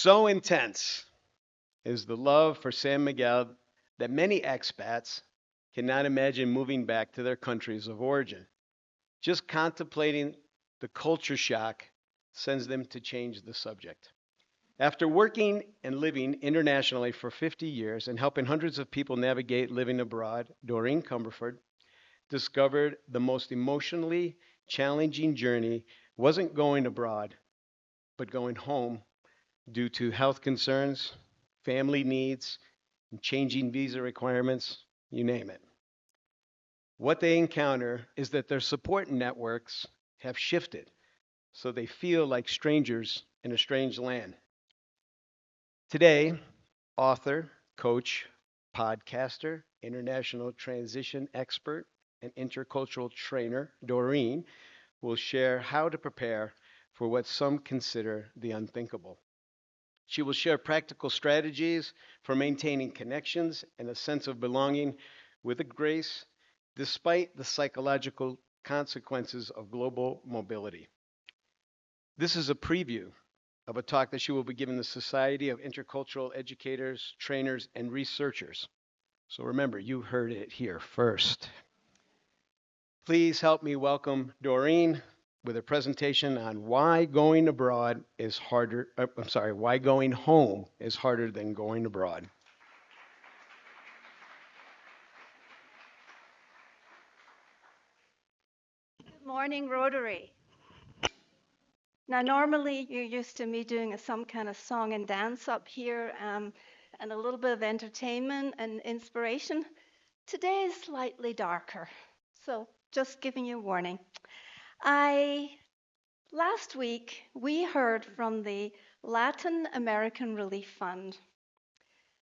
So intense is the love for San Miguel that many expats cannot imagine moving back to their countries of origin. Just contemplating the culture shock sends them to change the subject. After working and living internationally for 50 years and helping hundreds of people navigate living abroad, Doreen Cumberford discovered the most emotionally challenging journey wasn't going abroad, but going home due to health concerns, family needs, and changing visa requirements, you name it. What they encounter is that their support networks have shifted, so they feel like strangers in a strange land. Today, author, coach, podcaster, international transition expert, and intercultural trainer Doreen will share how to prepare for what some consider the unthinkable. She will share practical strategies for maintaining connections and a sense of belonging with a grace despite the psychological consequences of global mobility. This is a preview of a talk that she will be giving the Society of Intercultural Educators, Trainers, and Researchers. So remember, you heard it here first. Please help me welcome Doreen with a presentation on why going abroad is harder, why going home is harder than going abroad. Good morning, Rotary. Now, normally you're used to me doing some kind of song and dance up here and a little bit of entertainment and inspiration. Today is slightly darker, so just giving you a warning. Last week we heard from the Latin American Relief Fund,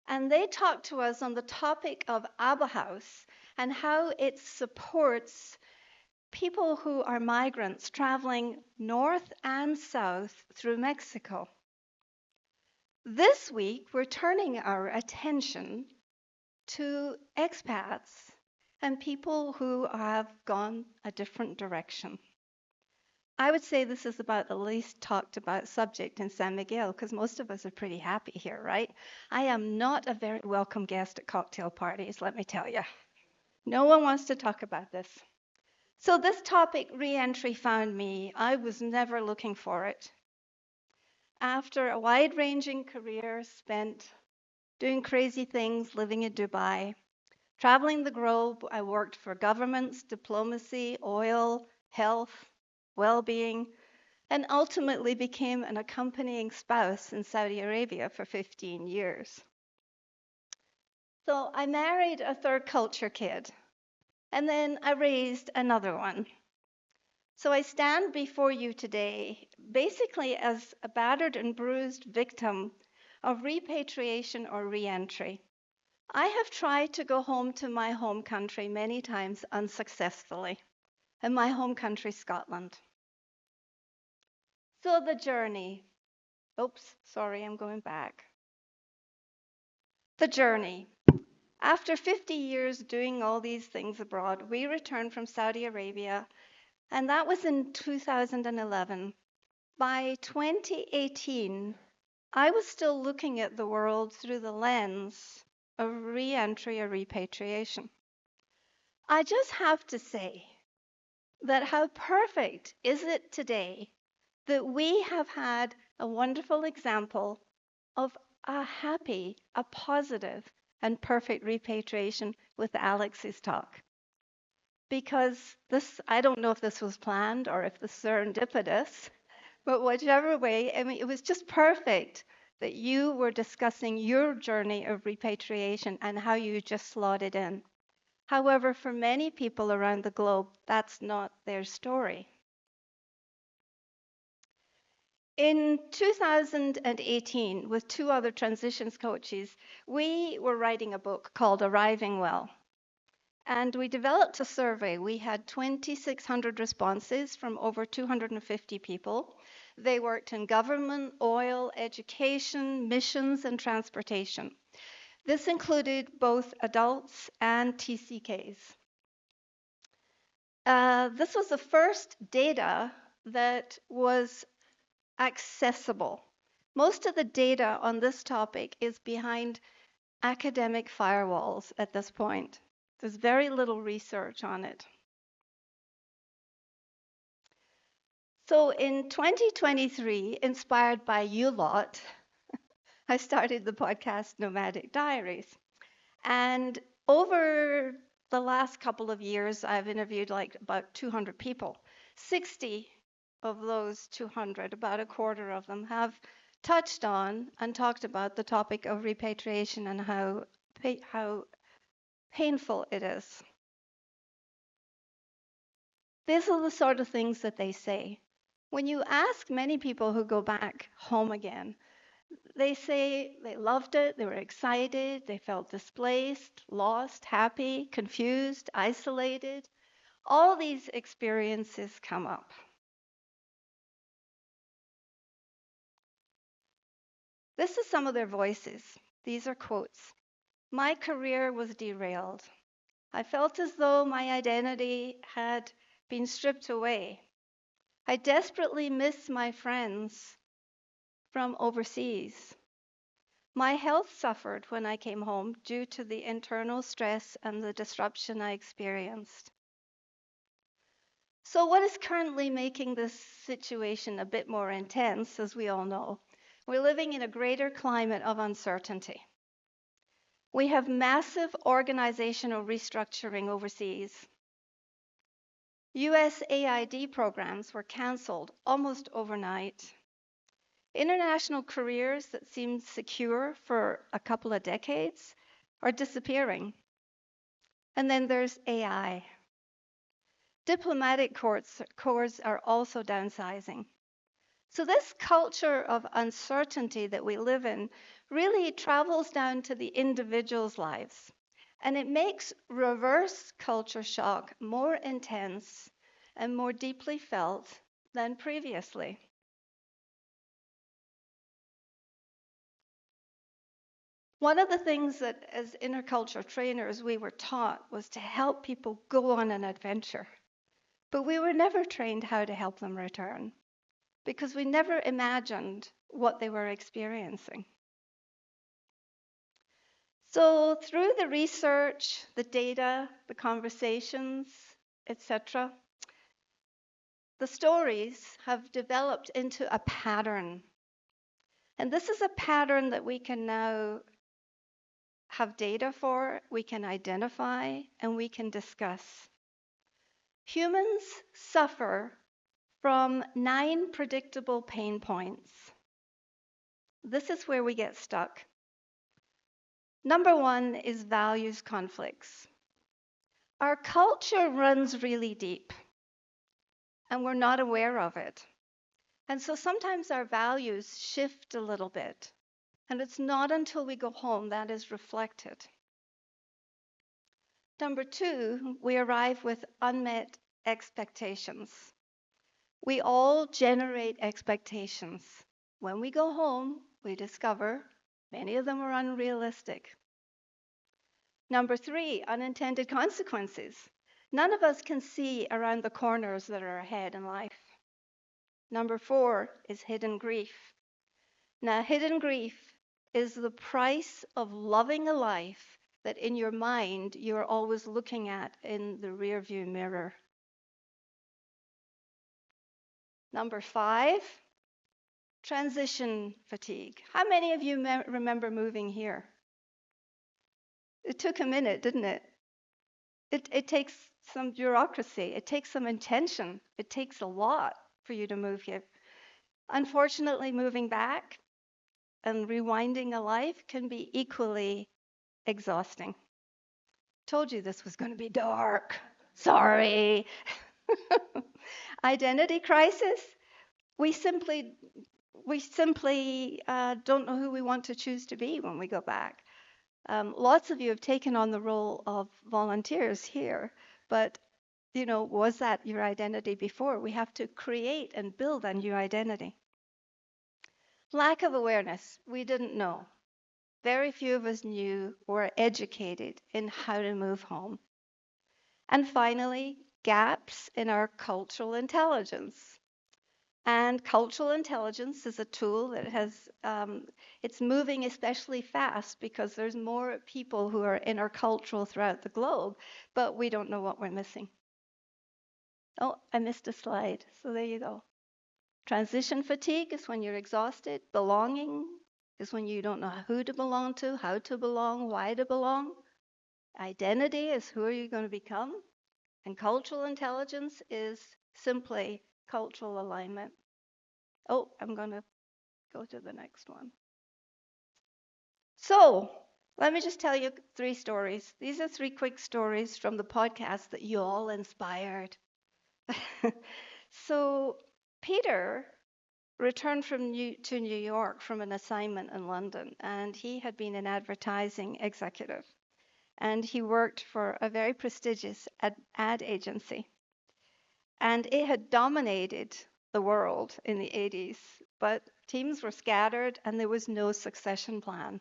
and they talked to us on the topic of ABBA House and how it supports people who are migrants traveling north and south through Mexico. This week, we're turning our attention to expats and people who have gone a different direction. I would say this is about the least talked about subject in San Miguel because most of us are pretty happy here, right? I am not a very welcome guest at cocktail parties, let me tell you. No one wants to talk about this. So this topic, re-entry, found me. I was never looking for it. After a wide-ranging career spent doing crazy things, living in Dubai, traveling the globe, I worked for governments, diplomacy, oil, health, well-being, and ultimately became an accompanying spouse in Saudi Arabia for 15 years. So I married a third culture kid, and then I raised another one. So I stand before you today basically as a battered and bruised victim of repatriation or reentry. I have tried to go home to my home country many times unsuccessfully, and my home country, Scotland. So the journey. Oops, sorry, I'm going back. The journey. After 50 years doing all these things abroad, we returned from Saudi Arabia, and that was in 2011. By 2018, I was still looking at the world through the lens of re-entry or repatriation. I just have to say that how perfect is it today that we have had a wonderful example of a happy, a positive, and perfect repatriation with Alex's talk. Because this, I don't know if this was planned or if this is serendipitous, but whichever way, I mean, it was just perfect that you were discussing your journey of repatriation and how you just slotted in. However, for many people around the globe, that's not their story. In 2018, with two other transitions coaches, we were writing a book called Arriving Well. And we developed a survey. We had 2,600 responses from over 250 people. They worked in government, oil, education, missions, and transportation. This included both adults and TCKs. This was the first data that was accessible. Most of the data on this topic is behind academic firewalls at this point. There's very little research on it. So in 2023, inspired by you lot, I started the podcast Nomadic Diaries. And over the last couple of years, I've interviewed like about 200 people. 60 of those 200, about a quarter of them, have touched on and talked about the topic of repatriation and how painful it is. These are the sort of things that they say. When you ask many people who go back home again, they say they loved it, they were excited, they felt displaced, lost, happy, confused, isolated. All these experiences come up. This is some of their voices. These are quotes. My career was derailed. I felt as though my identity had been stripped away. I desperately miss my friends from overseas. My health suffered when I came home due to the internal stress and the disruption I experienced. So, what is currently making this situation a bit more intense, as we all know? We're living in a greater climate of uncertainty. We have massive organizational restructuring overseas. USAID programs were canceled almost overnight. International careers that seemed secure for a couple of decades are disappearing. And then there's AI. Diplomatic corps are also downsizing. So this culture of uncertainty that we live in really travels down to the individual's lives. And it makes reverse culture shock more intense and more deeply felt than previously. One of the things that as intercultural trainers we were taught was to help people go on an adventure. But we were never trained how to help them return because we never imagined what they were experiencing. So through the research, the data, the conversations, etc., the stories have developed into a pattern. And this is a pattern that we can now have data for, we can identify, and we can discuss. Humans suffer from 9 predictable pain points. This is where we get stuck. Number 1 is values conflicts. Our culture runs really deep, and we're not aware of it. And so sometimes our values shift a little bit, and it's not until we go home that is reflected. Number 2, we arrive with unmet expectations. We all generate expectations. When we go home, we discover many of them are unrealistic. Number 3, unintended consequences. None of us can see around the corners that are ahead in life. Number 4 is hidden grief. Now, hidden grief is the price of loving a life that in your mind you're always looking at in the rearview mirror. Number 5, transition fatigue. How many of you remember moving here? It took a minute, didn't it? It takes some bureaucracy. It takes some intention. It takes a lot for you to move here. Unfortunately, moving back and rewinding a life can be equally exhausting. Told you this was going to be dark. Sorry. Identity crisis. We simply don't know who we want to choose to be when we go back. Lots of you have taken on the role of volunteers here, but was that your identity before? We have to create and build a new identity. Lack of awareness. We didn't know. Very few of us knew or educated in how to move home. And finally, gaps in our cultural intelligence. And cultural intelligence is a tool that it's moving especially fast because there's more people who are intercultural throughout the globe, but we don't know what we're missing. Oh, I missed a slide. So there you go. Transition fatigue is when you're exhausted. Belonging is when you don't know who to belong to, how to belong, why to belong. Identity is who are you going to become. And cultural intelligence is simply cultural alignment. Oh, I'm going to go to the next one. So let me just tell you 3 stories. These are 3 quick stories from the podcast that you all inspired. So Peter returned to New York from an assignment in London, and he had been an advertising executive, and he worked for a very prestigious ad agency, and it had dominated the world in the 80s, but teams were scattered and there was no succession plan.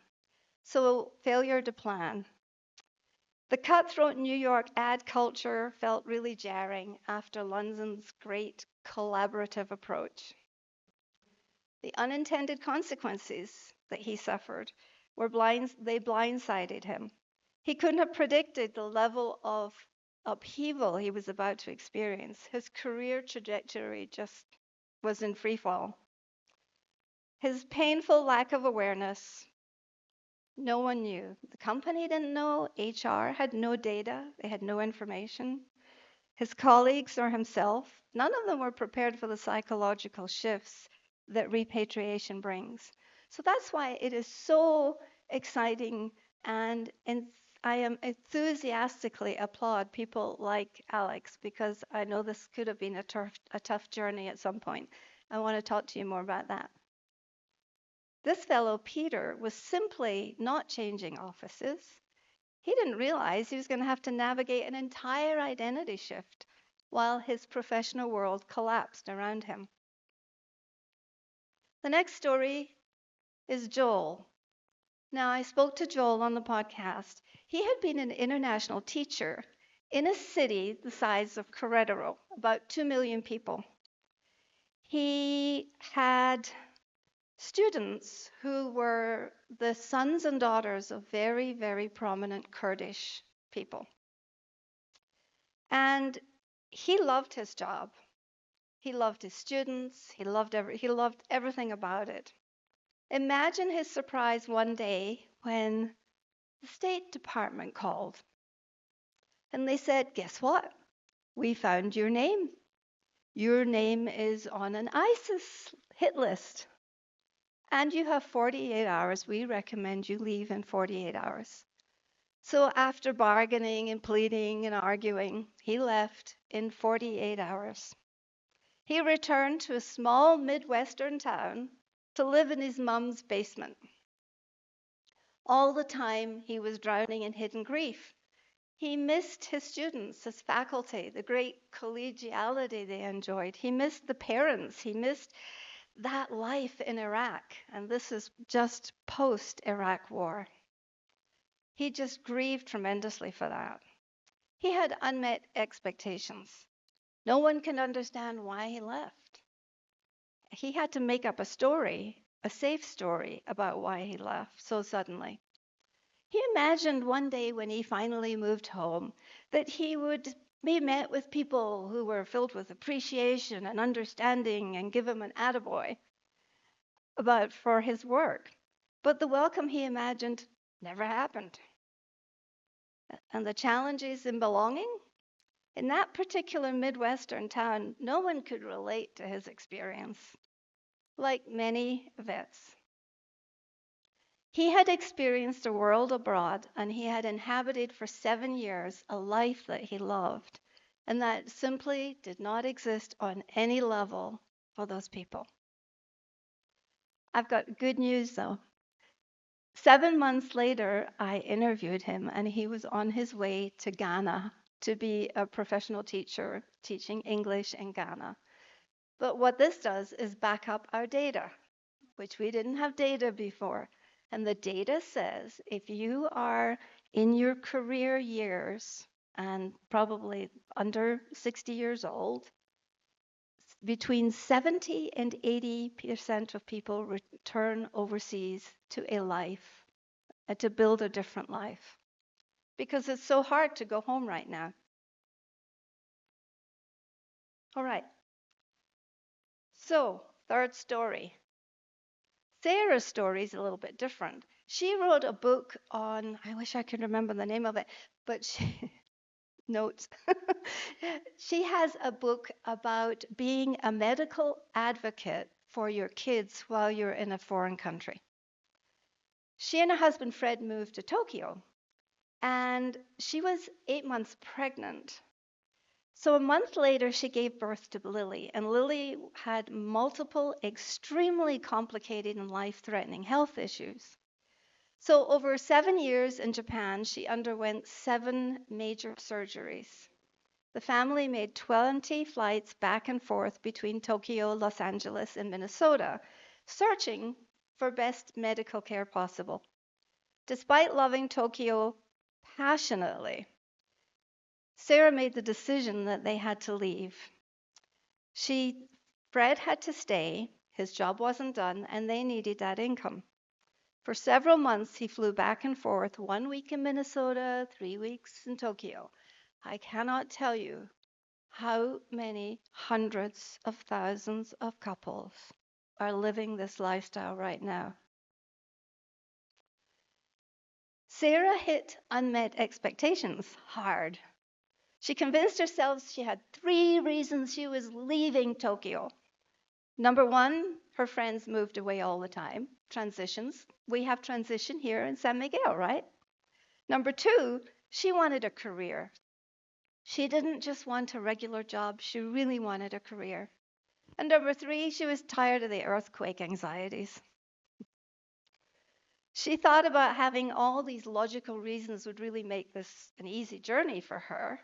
So failure to plan. The cutthroat New York ad culture felt really jarring after London's great collaborative approach. The unintended consequences that he suffered they blindsided him. He couldn't have predicted the level of upheaval he was about to experience. His career trajectory just was in free fall. His painful lack of awareness, no one knew. The company didn't know, HR had no data, they had no information. His colleagues or himself, none of them were prepared for the psychological shifts that repatriation brings. So that's why it is so exciting, and I am enthusiastically applaud people like Alex because I know this could have been a tough journey at some point. I want to talk to you more about that. This fellow, Peter, was simply not changing offices. He didn't realize he was going to have to navigate an entire identity shift while his professional world collapsed around him. The next story is Joel. Now, I spoke to Joel on the podcast. He had been an international teacher in a city the size of Querétaro, about 2 million people. He had students who were the sons and daughters of very, very prominent Kurdish people. And he loved his job. He loved his students. He loved everything about it. Imagine his surprise one day when the State Department called and they said, "Guess what? We found your name. Your name is on an ISIS hit list. And you have 48 hours. We recommend you leave in 48 hours." So after bargaining and pleading and arguing, he left in 48 hours. He returned to a small Midwestern town to live in his mom's basement. All the time, he was drowning in hidden grief. He missed his students, his faculty, the great collegiality they enjoyed. He missed the parents. He missed that life in Iraq. And this is just post-Iraq war. He just grieved tremendously for that. He had unmet expectations. No one can understand why he left. He had to make up a story, a safe story about why he left so suddenly. He imagined one day when he finally moved home that he would be met with people who were filled with appreciation and understanding and give him an attaboy for his work. But the welcome he imagined never happened. And the challenges in belonging? In that particular Midwestern town, no one could relate to his experience, like many vets. He had experienced a world abroad, and he had inhabited for 7 years a life that he loved, and that simply did not exist on any level for those people. I've got good news though. 7 months later, I interviewed him, and he was on his way to Ghana to be a professional teacher teaching English in Ghana. But what this does is back up our data, which we didn't have data before. And the data says if you are in your career years and probably under 60 years old, between 70 and 80% of people return overseas to a life, to build a different life, because it's so hard to go home right now. All right. So, third story. Sarah's story is a little bit different. She wrote a book on, I wish I could remember the name of it, but she, notes. She has a book about being a medical advocate for your kids while you're in a foreign country. She and her husband Fred moved to Tokyo, and she was 8 months pregnant. So a month later, she gave birth to Lily, and Lily had multiple extremely complicated and life-threatening health issues. So over 7 years in Japan, she underwent 7 major surgeries. The family made 20 flights back and forth between Tokyo, Los Angeles, and Minnesota, searching for best medical care possible. Despite loving Tokyo passionately, Sarah made the decision that they had to leave. Fred had to stay, his job wasn't done, and they needed that income. For several months, he flew back and forth, 1 week in Minnesota, 3 weeks in Tokyo. I cannot tell you how many hundreds of thousands of couples are living this lifestyle right now. Sarah hit unmet expectations hard. She convinced herself she had 3 reasons she was leaving Tokyo. Number one, her friends moved away all the time. Transitions. We have transition here in San Miguel, right? Number two, she wanted a career. She didn't just want a regular job, she really wanted a career. And number three, she was tired of the earthquake anxieties. She thought about having all these logical reasons would really make this an easy journey for her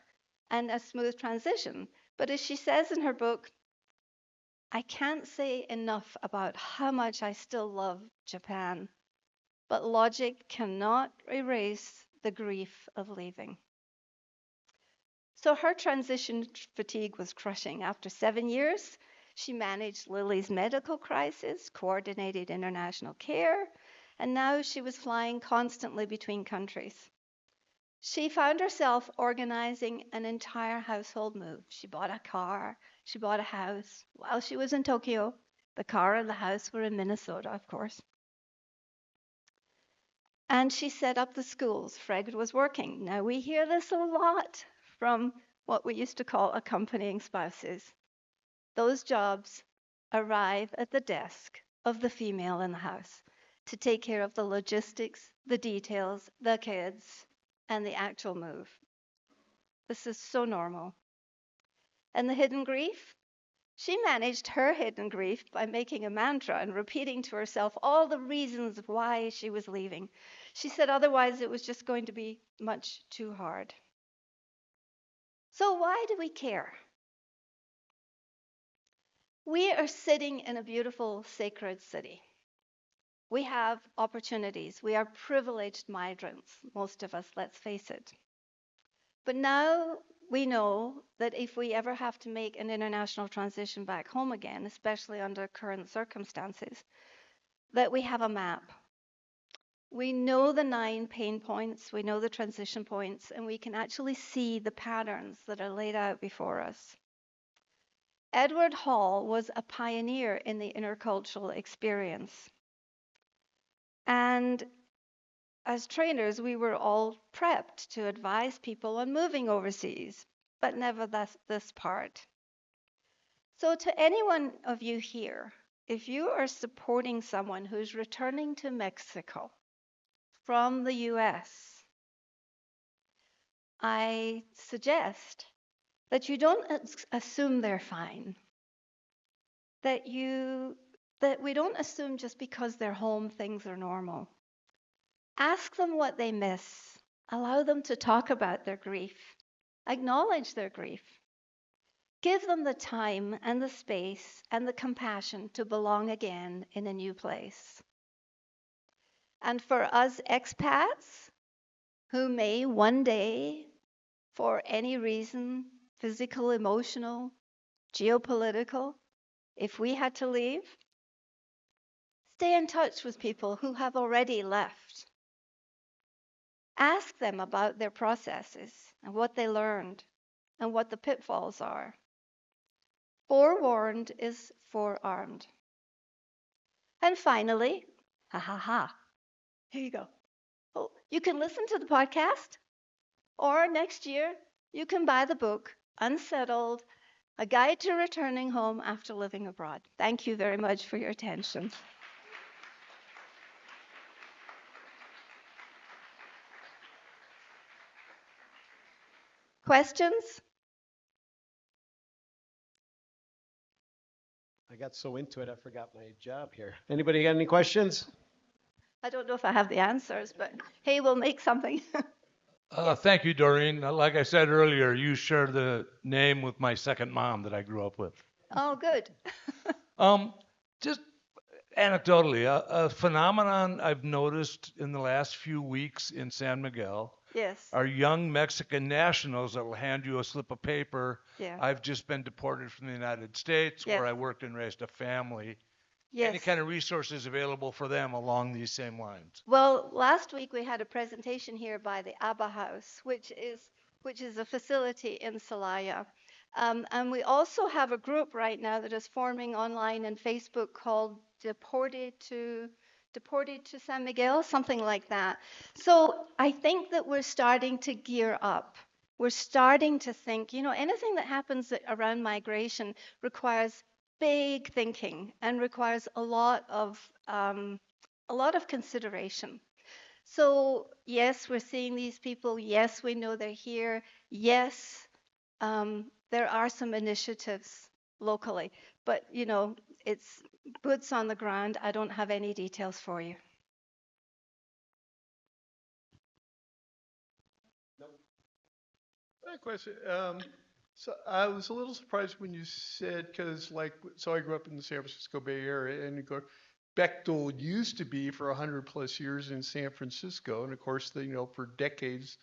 and a smooth transition. But as she says in her book, I can't say enough about how much I still love Japan, but logic cannot erase the grief of leaving. So her transition fatigue was crushing. After 7 years, she managed Lily's medical crisis, coordinated international care, and now she was flying constantly between countries. She found herself organizing an entire household move. She bought a car, she bought a house while she was in Tokyo. The car and the house were in Minnesota, of course. And she set up the schools. Fred was working. Now, we hear this a lot from what we used to call accompanying spouses. Those jobs arrive at the desk of the female in the house to take care of the logistics, the details, the kids, and the actual move. This is so normal. And the hidden grief? She managed her hidden grief by making a mantra and repeating to herself all the reasons why she was leaving. She said otherwise it was just going to be much too hard. So, why do we care? We are sitting in a beautiful, sacred city. We have opportunities. We are privileged migrants, most of us, let's face it. But now we know that if we ever have to make an international transition back home again, especially under current circumstances, that we have a map. We know the 9 pain points, we know the transition points, and we can actually see the patterns that are laid out before us. Edward Hall was a pioneer in the intercultural experience. And as trainers, we were all prepped to advise people on moving overseas, but never this part. So, to any one of you here, if you are supporting someone who's returning to Mexico from the US, I suggest that you don't assume they're fine. That we don't assume just because they're home things are normal. Ask them what they miss. Allow them to talk about their grief. Acknowledge their grief. Give them the time and the space and the compassion to belong again in a new place. And for us expats who may one day, for any reason, physical, emotional, geopolitical, If we had to leave, stay in touch with people who have already left. Ask them about their processes and what they learned and what the pitfalls are. Forewarned is forearmed. And finally, ha ha ha, here you go. Oh, you can listen to the podcast, or next year, you can buy the book, Unsettled, A Guide to Returning Home After Living Abroad. Thank you very much for your attention. Questions? I got so into it, I forgot my job here. Anybody got any questions? I don't know if I have the answers, but hey, we'll make something. Yes. Thank you, Doreen. Like I said earlier, you share the name with my second mom that I grew up with. Oh, good. Just anecdotally, a phenomenon I've noticed in the last few weeks in San Miguel Yes. are young Mexican nationals that will hand you a slip of paper. Yeah. I've just been deported from the United States, Yes. where I worked and raised a family. Yes. Any kind of resources available for them along these same lines? Well, last week we had a presentation here by the ABBA House, which is a facility in Celaya. And we also have a group right now that is forming online in Facebook called Deported to San Miguel, something like that. So I think that we're starting to gear up. We're starting to think, anything that happens around migration requires big thinking and requires a lot of consideration. So yes, we're seeing these people. Yes, we know they're here. Yes, there are some initiatives locally, but it's boots on the ground. I don't have any details for you. I have a question. So I was a little surprised when you said, because so I grew up in the San Francisco Bay Area, and you go, Bechtel used to be for 100 plus years in San Francisco, and of course, for decades,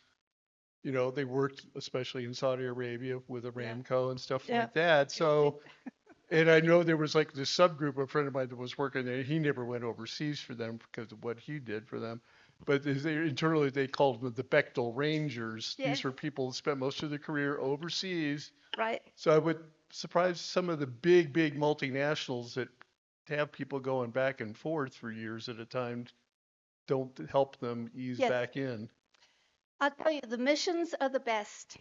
they worked, especially in Saudi Arabia with Aramco and stuff Yeah. like that. So, and I know there was like this subgroup, a friend of mine that was working there. He never went overseas for them because of what he did for them. But internally, they called them the Bechtel Rangers. Yes. These were people who spent most of their career overseas. Right. So I would surprise some of the big multinationals that have people going back and forth for years at a time don't help them ease Yes. back in. I'll tell you, the missions are the best.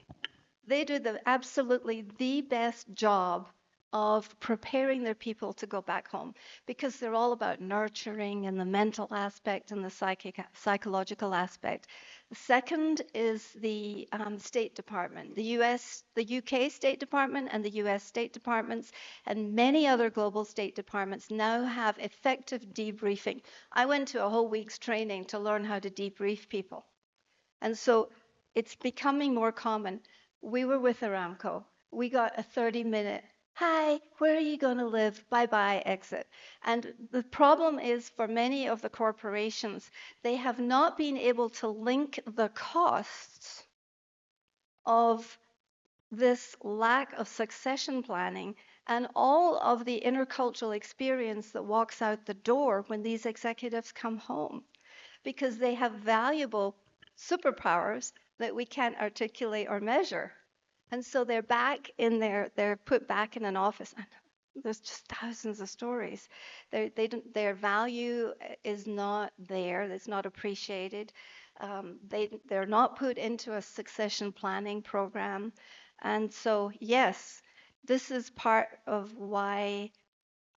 They do absolutely the best job of preparing their people to go back home because they're all about nurturing and the mental aspect and the psychological aspect. The second is the State Department, the UK State Department and the US State Departments and many other global state departments now have effective debriefing. I went to a whole week's training to learn how to debrief people. And so it's becoming more common. We were with Aramco. We got a 30-minute, hi, where are you going to live? Bye-bye, exit. And the problem is for many of the corporations, they have not been able to link the costs of this lack of succession planning and all of the intercultural experience that walks out the door when these executives come home because they have valuable superpowers that we can't articulate or measure. And so they're put back in an office. And there's just thousands of stories. Their value is not there. It's not appreciated. They're not put into a succession planning program. And so, yes, this is part of why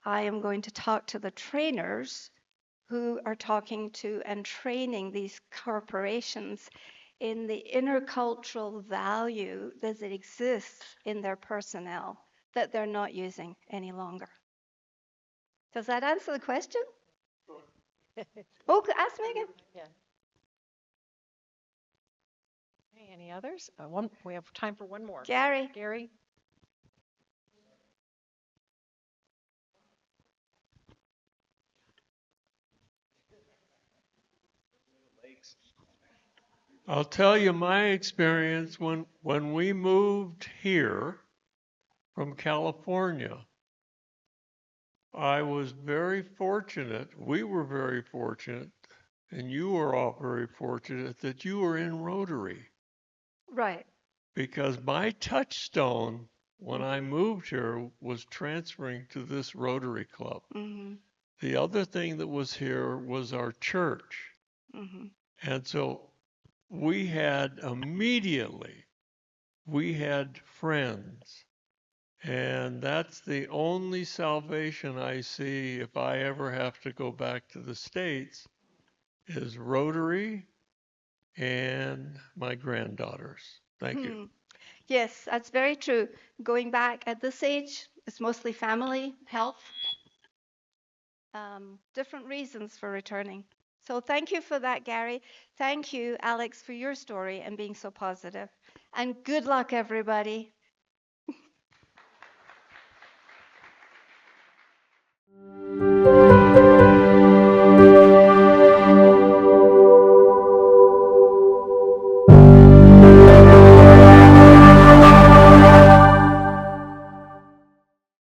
I am going to talk to the trainers who are talking to and training these corporations in the intercultural value that exists in their personnel that they're not using any longer. Does that answer the question? Oh, ask Megan. Yeah. Okay, any others? We have time for one more. Gary. Gary? I'll tell you my experience when we moved here from California. I was very fortunate, we were very fortunate, and you were all very fortunate that you were in Rotary. Right. Because my touchstone when I moved here was transferring to this Rotary Club. Mm-hmm. The other thing that was here was our church. Mm-hmm. And so we had immediately, we had friends. And that's the only salvation I see if I ever have to go back to the States is Rotary and my granddaughters. Thank you. Hmm. Yes, that's very true. Going back at this age, it's mostly family, health, different reasons for returning. So thank you for that, Gary. Thank you, Alex, for your story and being so positive. And good luck, everybody.